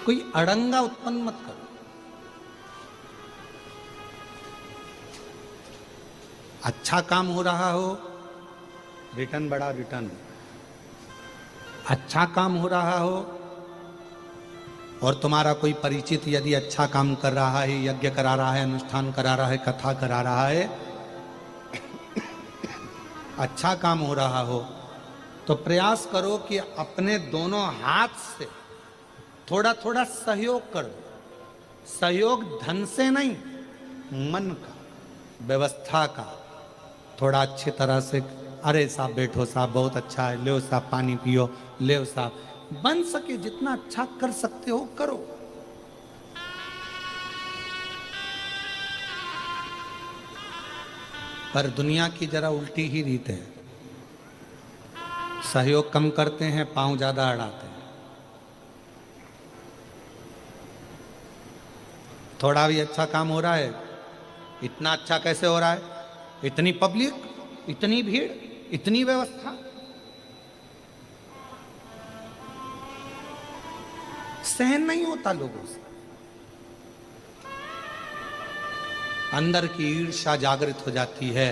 कोई अड़ंगा उत्पन्न मत करो। अच्छा काम हो रहा हो, रिटर्न बड़ा रिटर्न। अच्छा काम हो रहा हो और तुम्हारा कोई परिचित यदि अच्छा काम कर रहा है, यज्ञ करा रहा है, अनुष्ठान करा रहा है, कथा करा रहा है, अच्छा काम हो रहा हो, तो प्रयास करो कि अपने दोनों हाथ से थोड़ा थोड़ा सहयोग करो। सहयोग धन से नहीं, मन का, व्यवस्था का। थोड़ा अच्छी तरह से, अरे साहब बैठो साहब, बहुत अच्छा है, लो साहब पानी पियो, ले साहब, बन सके जितना अच्छा कर सकते हो करो। पर दुनिया की जरा उल्टी ही रीत है। सहयोग कम करते हैं, पांव ज्यादा अड़ाते हैं। थोड़ा भी अच्छा काम हो रहा है, इतना अच्छा कैसे हो रहा है, इतनी पब्लिक, इतनी भीड़, इतनी व्यवस्था, सहन नहीं होता लोगों से। अंदर की ईर्ष्या जागृत हो जाती है।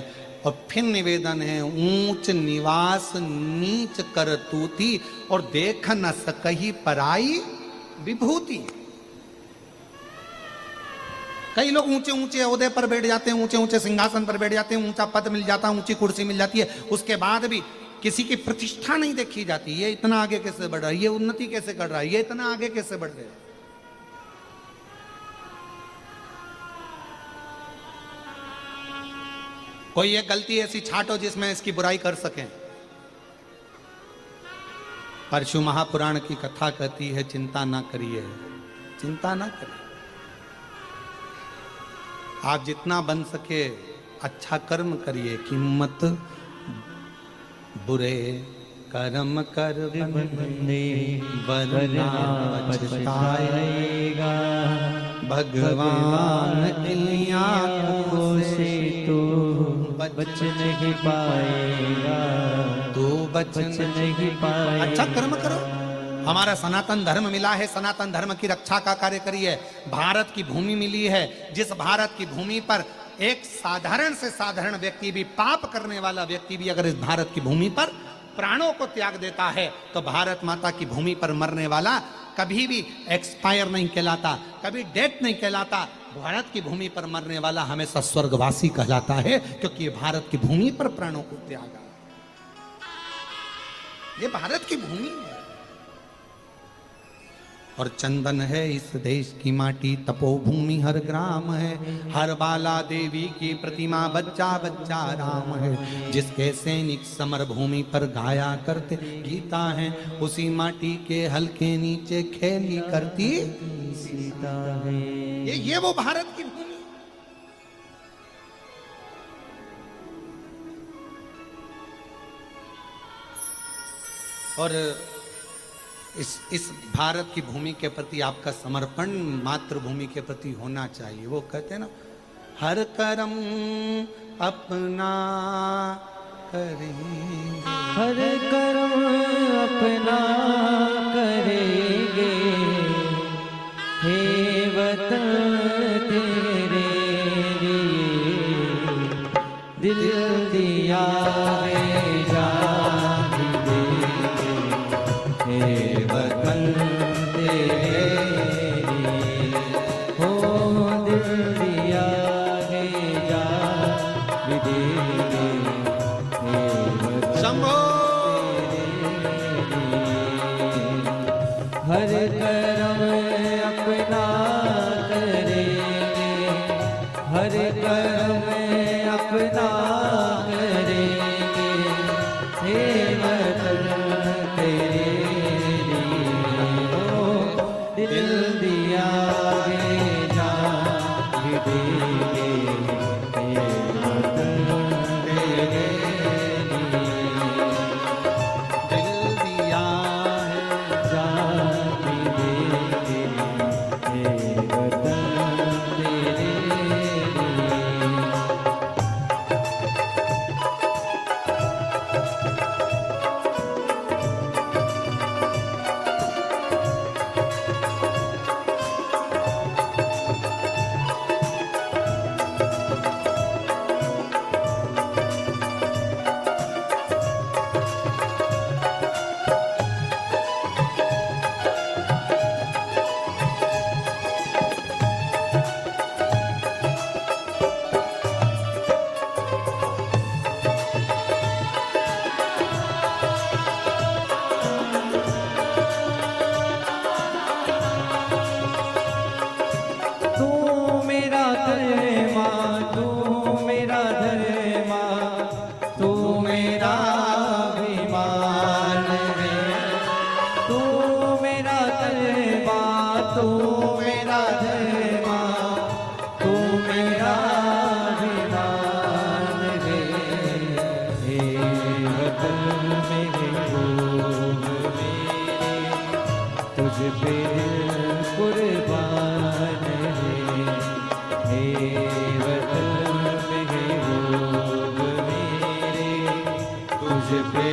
और फिर निवेदन है, ऊंच निवास नीच कर तूती, और देख न सकही पराई विभूति। कई लोग ऊंचे ऊंचे ओहदे पर बैठ जाते हैं, ऊंचे ऊंचे सिंहासन पर बैठ जाते हैं, ऊंचा पद मिल जाता है, ऊंची कुर्सी मिल जाती है, उसके बाद भी किसी की प्रतिष्ठा नहीं देखी जाती। ये इतना आगे कैसे बढ़ रहा है, ये उन्नति कैसे कर रहा है, ये इतना आगे कैसे बढ़ रहा है। कोई एक गलती ऐसी छाटो जिसमें इसकी बुराई कर सकें। परशु महापुराण की कथा कहती है, चिंता ना करिए, चिंता ना करिए। आप जितना बन सके अच्छा कर्म करिए, कीमत बुरे कर्म कर बंदे वरना पछताएगा। भगवान की आंखों से तू बच नहीं पाएगा, तू बच नहीं पाएगा। अच्छा कर्म करो। हमारा सनातन धर्म मिला है, सनातन धर्म की रक्षा का कार्य करिए। भारत की भूमि मिली है, जिस भारत की भूमि पर एक साधारण से साधारण व्यक्ति भी, पाप करने वाला व्यक्ति भी अगर इस भारत की भूमि पर प्राणों को त्याग देता है, तो भारत माता की भूमि पर मरने वाला कभी भी एक्सपायर नहीं कहलाता, कभी डेथ नहीं कहलाता। भारत की भूमि पर मरने वाला हमेशा स्वर्गवासी कहलाता है, क्योंकि ये भारत की भूमि पर प्राणों को त्यागा। ये भारत की भूमि है और चंदन है इस देश की माटी, तपोभूमि हर ग्राम है, हर बाला देवी की प्रतिमा, बच्चा बच्चा राम है। जिसके सैनिक समर भूमि पर गाया करते गीता है, उसी माटी के हल्के नीचे खेली करती सीता है। ये वो भारत की भूमि। और इस भारत की भूमि के प्रति आपका समर्पण मातृभूमि के प्रति होना चाहिए। वो कहते हैं ना, हर कर्म अपना करेंगे, हर कर्म अपना करेंगे, हे वतन तेरे लिए दिल दिया है जान देंगे, हे वतन तेरे लिए, हो दिल दिया है जान देंगे, हे वतन शंभो हर कर्म अपना करेंगे, हर कर्म अपना करेंगे, हे वतन तेरे लिए, हो दिल दिया है जान भी देंगे, हे वतन तेरे लिए, दिल दिया है जान भी देंगे, हे वतन तेरे लिए। तू मेरा धर्मा, तू मेरा विधान रे। हे वतन महबूब मेरे, तुझ पे कुर्बान है। हे वतन महबूब मेरे, तुझ पे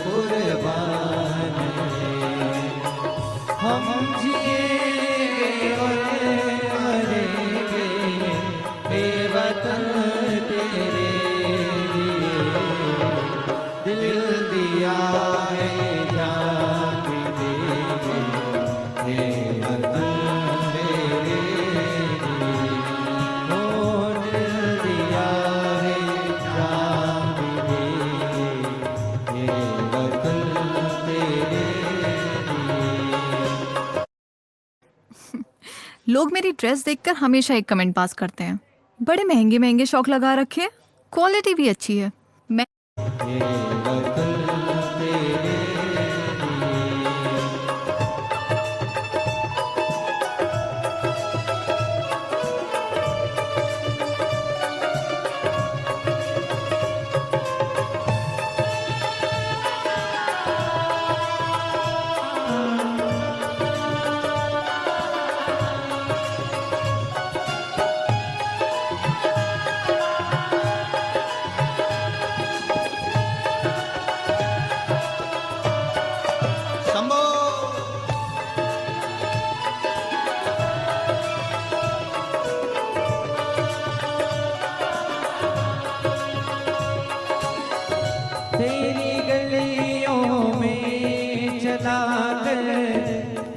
कुर्बान है। हम जिएंगे और मरेंगे, हे वतन तेरे लिए। दिल दिया है जान भी देंगे, हे वतन तेरे लिए। ओ दिल दिया है जान भी देंगे, हे वतन तेरे लिए। लोग मेरी ड्रेस देखकर हमेशा एक कमेंट पास करते हैं, बड़े महंगे महंगे शौक लगा रखे हैं, क्वालिटी भी अच्छी है। मैं हे वतन तेरे लिए। शंभो तेरी गलियों में चला कर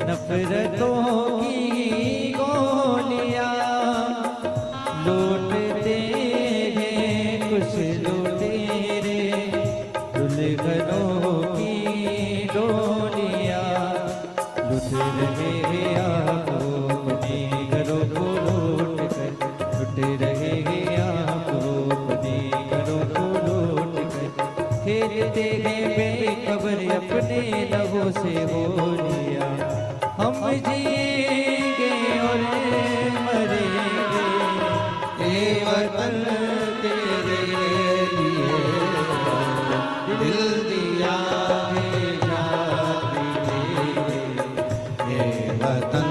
नफरतों की गोलियां लूटते हैं कुछ लुटेरे, दुल्हनों की डोलियां लुट रहे हैं आप अपने घरों को लूट कर, लुट रहे हैं आप अपने घरों को लूट कर। खेलते हैं बेखबर अपने लबों से होलियां, हम जिएंगे और मरेंगे, ए वतन तेरे लिए। दिल दिया है जान भी देंगे, ए वतन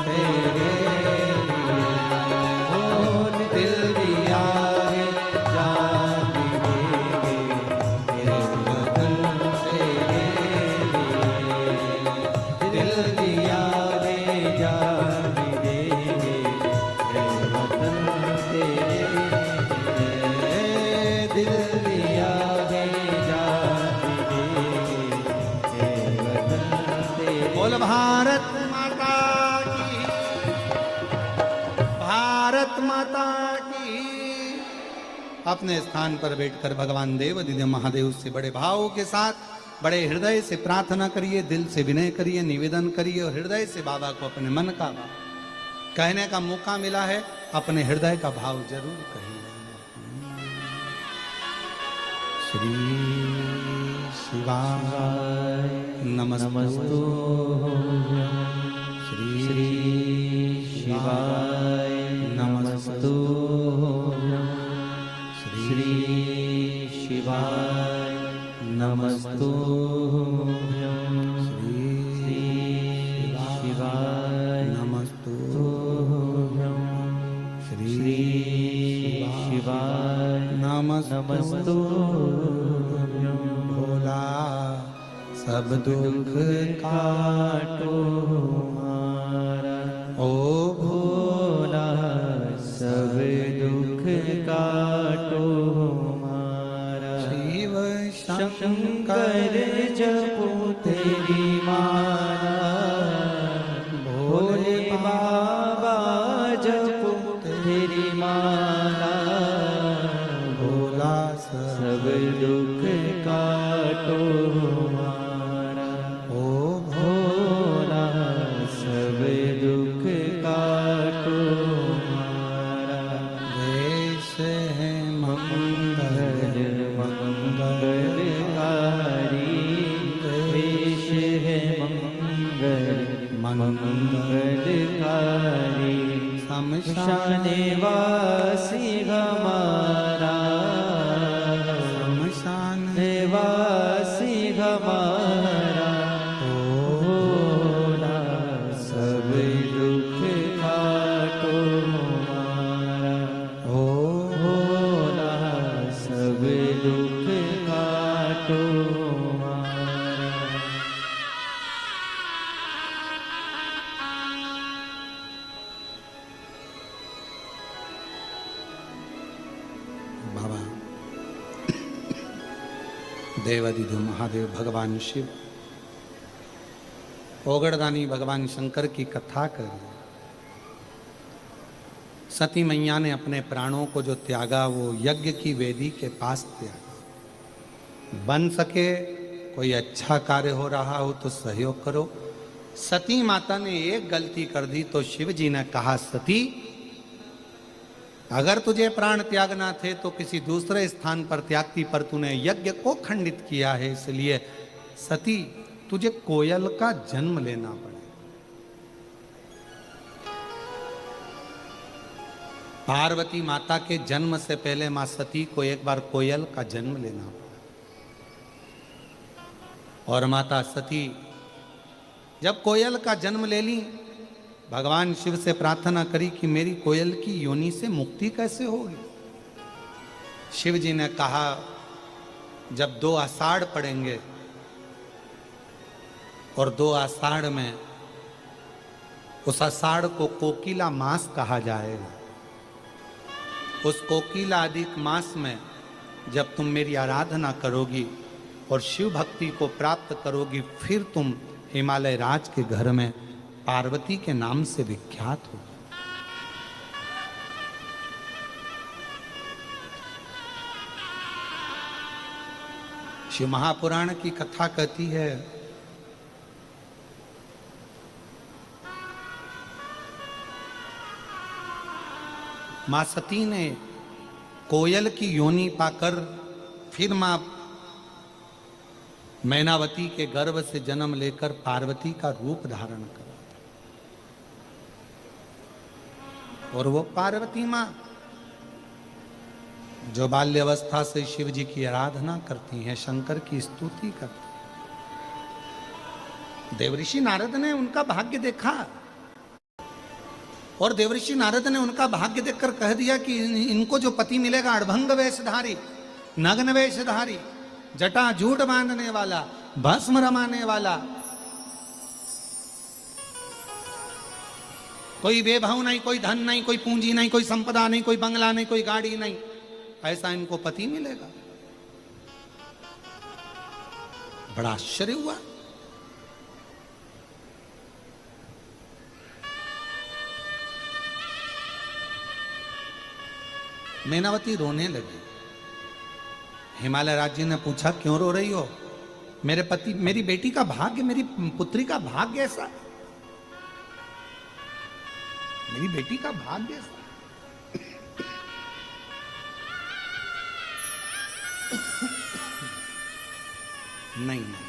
तेरे लिए। ओ दिल दिया है जान भी देंगे, ए वतन तेरे लिए। दिल दिया है जान भी देंगे, ए वतन तेरे लिए। दिल दिया है जान भी देंगे, ए वतन तेरे। बोल भारत माता की, भारत माता की। अपने स्थान पर बैठकर भगवान देव दिव्य महादेव से बड़े भाव के साथ, बड़े हृदय से प्रार्थना करिए, दिल से विनय करिए, निवेदन करिए और हृदय से बाबा को अपने मन का भाव कहने का मौका मिला है, अपने हृदय का भाव जरूर कहिए। श्री शिवाय नमस्तु, श्री शिवाय नमस्तु, श्री शिवाय नमस्तु, श्री शिवाय नमस्तु, श्री शिवाय नमस्तु। भोला सब दुख काटो हमारा, ओ भोला सब दुख काटो हमारा। शिव शंकर जपो तेरी माला, भोले बाबा जपो तेरी माला। भोला सब दुख काटो हमारा, ओ भोला सब दुख काटो हमारा। देश है मंगल मंगलकारी, देश मंगलकारी शमशान वासी हमारा, शमशान वासी हमारा भोला, सब दुख काटो हमारा, भोला सब दुख काटो हमारा। बाबा देवाधिदेव महादेव भगवान शिव ओगड़दानी भगवान शंकर की कथा कर, सती मैया ने अपने प्राणों को जो त्यागा वो यज्ञ की वेदी के पास त्यागा। बन सके कोई अच्छा कार्य हो रहा हो तो सहयोग करो। सती माता ने एक गलती कर दी तो शिव जी ने कहा, सती अगर तुझे प्राण त्यागना थे तो किसी दूसरे स्थान पर त्यागती, पर तूने यज्ञ को खंडित किया है, इसलिए सती तुझे कोयल का जन्म लेना पड़े। पार्वती माता के जन्म से पहले मां सती को एक बार कोयल का जन्म लेना पड़ा। और माता सती जब कोयल का जन्म ले ली, भगवान शिव से प्रार्थना करी कि मेरी कोयल की योनि से मुक्ति कैसे होगी। शिव जी ने कहा, जब 2 आषाढ़ पड़ेंगे और 2 आषाढ़ में उस आषाढ़ को कोकिला मास कहा जाएगा। उस कोकिला अधिक मास में जब तुम मेरी आराधना करोगी और शिव भक्ति को प्राप्त करोगी, फिर तुम हिमालय राज के घर में पार्वती के नाम से विख्यात हो। शिव महापुराण की कथा कहती है, मां सती ने कोयल की योनि पाकर फिर मां मैनावती के गर्भ से जन्म लेकर पार्वती का रूप धारण करा। और वो पार्वती मां जो बाल्यावस्था से शिव जी की आराधना करती हैं, शंकर की स्तुति करती हैं। देवऋषि नारद ने उनका भाग्य देखा और देवऋषि नारद ने उनका भाग्य देखकर कह दिया कि इनको जो पति मिलेगा अड़भंग वेशधारी, नग्न वेशधारी, जटा जूट बांधने वाला, भस्म रमाने वाला, कोई वैभव नहीं, कोई धन नहीं, कोई पूंजी नहीं, कोई संपदा नहीं, कोई बंगला नहीं, कोई गाड़ी नहीं, ऐसा इनको पति मिलेगा। बड़ा आश्चर्य हुआ। मैनावती रोने लगी। हिमालय राज्य ने पूछा, क्यों रो रही हो? मेरे पति, मेरी बेटी का भाग्य, मेरी पुत्री का भाग्य ऐसा, मेरी बेटी का भाग्य ऐसा। नहीं नहीं,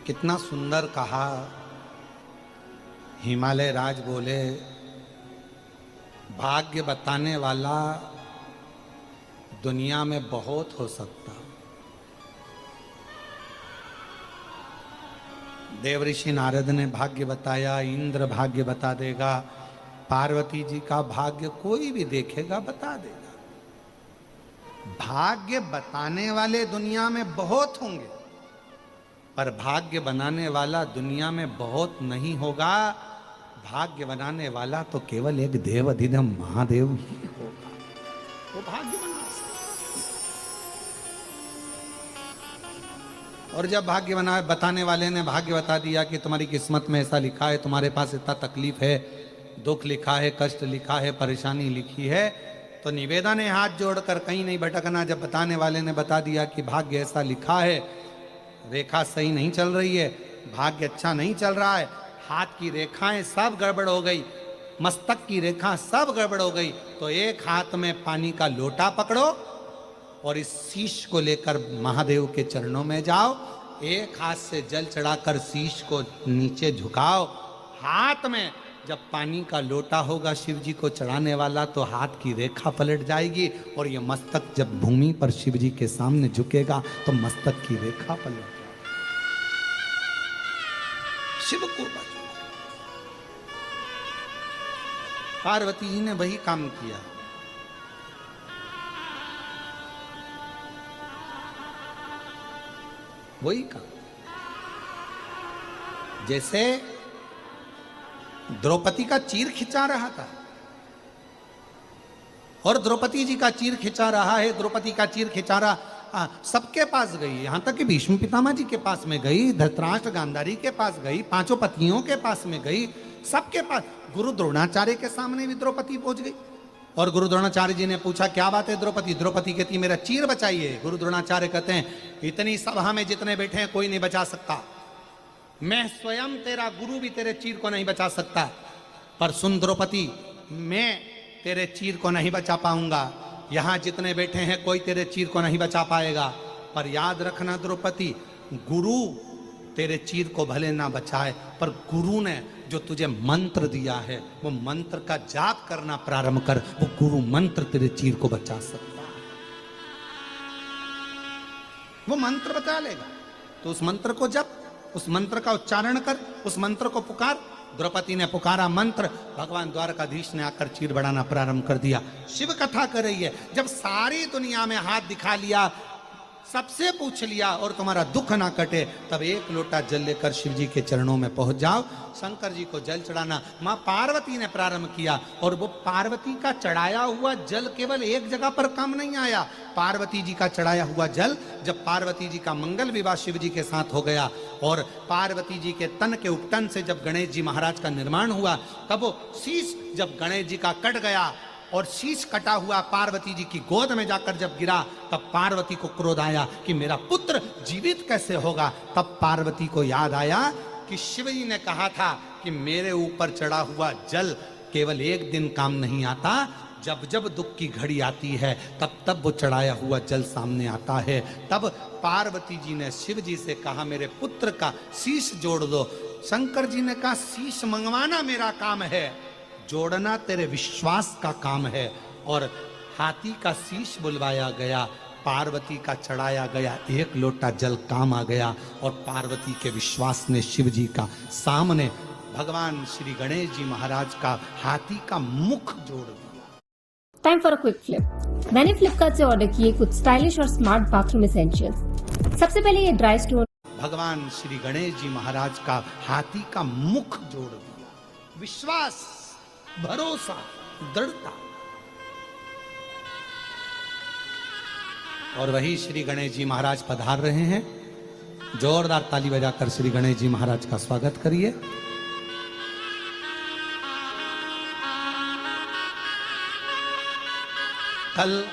कितना सुंदर कहा। हिमालय राज बोले, भाग्य बताने वाला दुनिया में बहुत हो सकता। देवऋषि नारद ने भाग्य बताया, इंद्र भाग्य बता देगा, पार्वती जी का भाग्य कोई भी देखेगा बता देगा। भाग्य बताने वाले दुनिया में बहुत होंगे, पर भाग्य बनाने वाला दुनिया में बहुत नहीं होगा। भाग्य बनाने वाला तो केवल एक देवाधिदेव महादेव ही होगा, वो भाग्य बना सकता। और जब भाग्य बताने वाले ने भाग्य बता दिया कि तुम्हारी किस्मत में ऐसा लिखा है, तुम्हारे पास इतना तकलीफ है, दुख लिखा है, कष्ट लिखा है, परेशानी लिखी है, तो निवेदन है हाथ जोड़कर कहीं नहीं भटकना। जब बताने वाले ने बता दिया कि भाग्य ऐसा लिखा है, रेखा सही नहीं चल रही है, भाग्य अच्छा नहीं चल रहा है, हाथ की रेखाएं सब गड़बड़ हो गई, मस्तक की रेखा सब गड़बड़ हो गई, तो एक हाथ में पानी का लोटा पकड़ो और इस शीश को लेकर महादेव के चरणों में जाओ, एक हाथ से जल चढ़ाकर शीश को नीचे झुकाओ, हाथ में जब पानी का लोटा होगा शिव जी को चढ़ाने वाला तो हाथ की रेखा पलट जाएगी, और ये मस्तक जब भूमि पर शिव जी के सामने झुकेगा तो मस्तक की रेखा पलट जाएगी। शिव को बचाओ। पार्वती जी ने वही काम किया। वही काम, जैसे द्रौपदी का चीर खिंचा रहा था, और द्रौपदी जी का चीर खिंचा रहा है, द्रौपदी का चीर खिंचा रहा, सबके पास गई, यहां तक कि भीष्म पितामह जी के पास में गई, धृतराष्ट्र गांधारी के पास गई, पांचों पत्नियों के पास में गई, सबके पास। गुरु द्रोणाचार्य के सामने भी द्रौपदी पहुंच गई, और गुरु द्रोणाचार्य जी ने पूछा क्या बात है द्रौपदी? द्रौपदी कहती मेरा चीर बचाइए। गुरु द्रोणाचार्य कहते हैं इतनी सभा में जितने बैठे हैं कोई नहीं बचा सकता, मैं स्वयं तेरा गुरु भी तेरे चीर को नहीं बचा सकता, पर सुन द्रौपदी, मैं तेरे चीर को नहीं बचा पाऊंगा, यहां जितने बैठे हैं कोई तेरे चीर को नहीं बचा पाएगा, पर याद रखना द्रौपदी, गुरु तेरे चीर को भले ना बचाए, पर गुरु ने जो तुझे मंत्र दिया है वो मंत्र का जाप करना प्रारंभ कर, वो गुरु मंत्र तेरे चीर को बचा सकता है, वो मंत्र बचा लेगा। तो उस मंत्र को जप, उस मंत्र का उच्चारण कर, उस मंत्र को पुकार। द्रौपदी ने पुकारा मंत्र, भगवान द्वारकाधीश ने आकर चीर बढ़ाना प्रारंभ कर दिया। शिव कथा कर रही है, जब सारी दुनिया में हाथ दिखा लिया, सबसे पूछ लिया और तुम्हारा दुख ना कटे, तब एक लोटा जल लेकर शिव जी के चरणों में पहुंच जाओ। शंकर जी को जल चढ़ाना मां पार्वती ने प्रारंभ किया, और वो पार्वती का चढ़ाया हुआ जल केवल एक जगह पर कम नहीं आया। पार्वती जी का चढ़ाया हुआ जल जब पार्वती जी का मंगल विवाह शिव जी के साथ हो गया, और पार्वती जी के तन के उपटन से जब गणेश जी महाराज का निर्माण हुआ, तब वो शीश जब गणेश जी का कट गया और शीश कटा हुआ पार्वती जी की गोद में जाकर जब गिरा, तब पार्वती को क्रोध आया कि मेरा पुत्र जीवित कैसे होगा। तब पार्वती को याद आया कि शिव जी ने कहा था कि मेरे ऊपर चढ़ा हुआ जल केवल एक दिन काम नहीं आता, जब जब दुख की घड़ी आती है तब तब वो चढ़ाया हुआ जल सामने आता है। तब पार्वती जी ने शिव जी से कहा मेरे पुत्र का शीश जोड़ दो। शंकर जी ने कहा शीश मंगवाना मेरा काम है, जोड़ना तेरे विश्वास का काम है। और हाथी का शीश बुलवाया गया, पार्वती का चढ़ाया गया एक लोटा जल काम आ गया, और पार्वती के विश्वास ने शिव जी का सामने भगवान श्री गणेश जी महाराज का हाथी का मुख जोड़ दिया। Time for a quick flip. मैंने फ्लिपकार्ट से ऑर्डर किए कुछ स्टाइलिश और स्मार्ट बाथरूम एसेंशियल्स। सबसे पहले ये ड्राई स्टोन, भगवान श्री गणेश जी महाराज का हाथी का मुख जोड़ दिया। विश्वास, भरोसा, दृढ़ता। और वही श्री गणेश जी महाराज पधार रहे हैं। जोरदार ताली बजाकर श्री गणेश जी महाराज का स्वागत करिए। कल